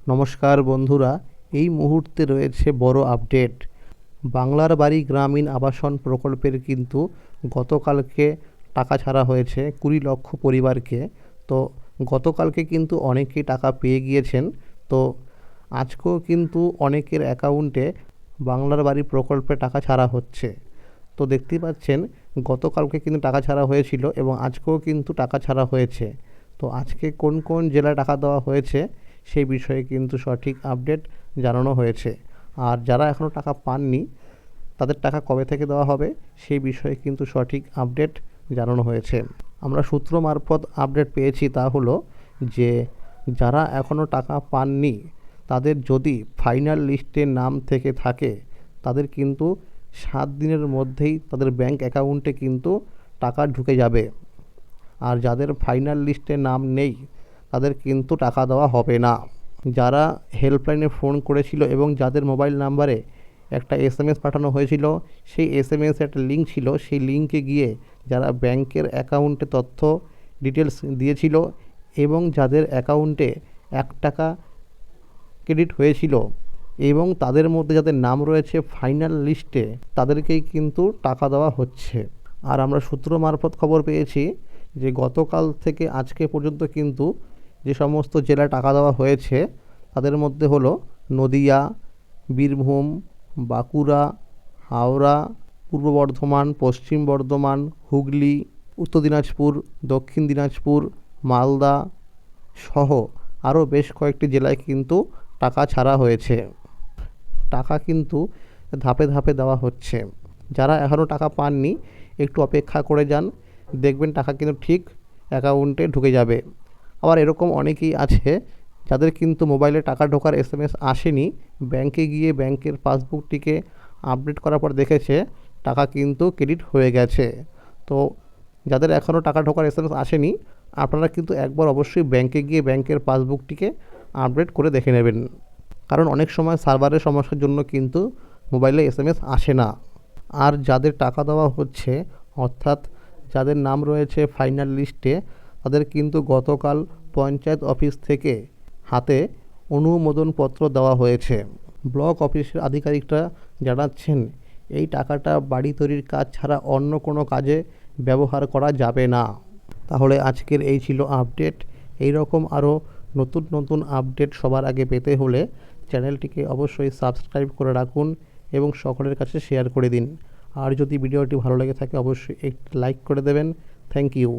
নমস্কার বন্ধুরা, এই মুহূর্তে রয়েছে বড় আপডেট। বাংলার বাড়ি গ্রামীণ আবাসন প্রকল্পের কিন্তু গতকালকে টাকা ছাড়া হয়েছে 20 লক্ষ পরিবারকে। তো গতকালকে কিন্তু অনেকেই টাকা পেয়ে গিয়েছেন। তো আজকেও কিন্তু অনেকের অ্যাকাউন্টে বাংলার বাড়ি প্রকল্পে টাকা ছাড়া হচ্ছে। তো দেখতেই পাচ্ছেন গতকালকে কিন্তু টাকা ছাড়া হয়েছিল এবং আজকেও কিন্তু টাকা ছাড়া হয়েছে। তো আজকে কোন কোন জেলায় টাকা দেওয়া হয়েছে সেই বিষয়ে কিন্তু সঠিক আপডেট জানানো হয়েছে। আর যারা এখনও টাকা পাননি তাদের টাকা কবে থেকে দেওয়া হবে সেই বিষয়ে কিন্তু সঠিক আপডেট জানানো হয়েছে। আমরা সূত্র মারফত আপডেট পেয়েছি, তা হলো যে যারা এখনও টাকা পাননি তাদের যদি ফাইনাল লিস্টে নাম থেকে থাকে তাদের কিন্তু 7 দিনের মধ্যেই তাদের ব্যাংক অ্যাকাউন্টে কিন্তু টাকা ঢুকে যাবে। আর যাদের ফাইনাল লিস্টে নাম নেই তাদের কিন্তু টাকা দেওয়া হবে না। যারা হেল্পলাইনে ফোন করেছিল এবং যাদের মোবাইল নাম্বারে একটা SMS পাঠানো হয়েছিল, সেই SMS-এ একটা লিঙ্ক ছিল, সেই লিঙ্কে গিয়ে যারা ব্যাংকের অ্যাকাউন্টে তথ্য ডিটেলস দিয়েছিল এবং যাদের অ্যাকাউন্টে 1 টাকা ক্রেডিট হয়েছিল এবং তাদের মধ্যে যাদের নাম রয়েছে ফাইনাল লিস্টে তাদেরকেই কিন্তু টাকা দেওয়া হচ্ছে। আর আমরা সূত্র মারফত খবর পেয়েছি যে গতকাল থেকে আজকে পর্যন্ত কিন্তু যে সমস্ত জেলায় টাকা দেওয়া হয়েছে তাদের মধ্যে হলো নদিয়া, বীরভূম, বাঁকুড়া, হাওড়া, পূর্ব বর্ধমান, পশ্চিম বর্ধমান, হুগলি, উত্তর দিনাজপুর, দক্ষিণ দিনাজপুর, মালদা সহ আরও বেশ কয়েকটি জেলায় কিন্তু টাকা ছাড়া হয়েছে। টাকা কিন্তু ধাপে ধাপে দেওয়া হচ্ছে। যারা এখনও টাকা পাননি একটু অপেক্ষা করে যান, দেখবেন টাকা কিন্তু ঠিক অ্যাকাউন্টে ঢুকে যাবে। আবার এরকম অনেকেই আছে যাদের কিন্তু মোবাইলে টাকা ঢোকার SMS আসেনি, ব্যাংকে গিয়ে ব্যাংকের পাসবুকটিকে আপডেট করার পর দেখেছে টাকা কিন্তু ক্রেডিট হয়ে গেছে। তো যাদের এখনও টাকা ঢোকার SMS আসেনি আপনারা কিন্তু একবার অবশ্যই ব্যাংকে গিয়ে ব্যাংকের পাসবুকটিকে আপডেট করে দেখে নেবেন, কারণ অনেক সময় সার্ভারের সমস্যার জন্য কিন্তু মোবাইলে SMS আসে না। আর যাদের টাকা দেওয়া হচ্ছে অর্থাৎ যাদের নাম রয়েছে ফাইনাল লিস্টে তাদের কিন্তু গতকাল পঞ্চায়েত অফিস থেকে হাতে অনুমোদনপত্র দেওয়া হয়েছে। ব্লক অফিসের আধিকারিকরা জানাচ্ছেন এই টাকাটা বাড়ি তৈরির কাজ ছাড়া অন্য কোনো কাজে ব্যবহার করা যাবে না। তাহলে আজকের এই ছিল আপডেট। এই রকম আরও নতুন নতুন আপডেট সবার আগে পেতে হলে চ্যানেলটিকে অবশ্যই সাবস্ক্রাইব করে রাখুন এবং সকলের কাছে শেয়ার করে দিন। আর যদি ভিডিওটি ভালো লেগে থাকে অবশ্যই একটি লাইক করে দেবেন। Thank you.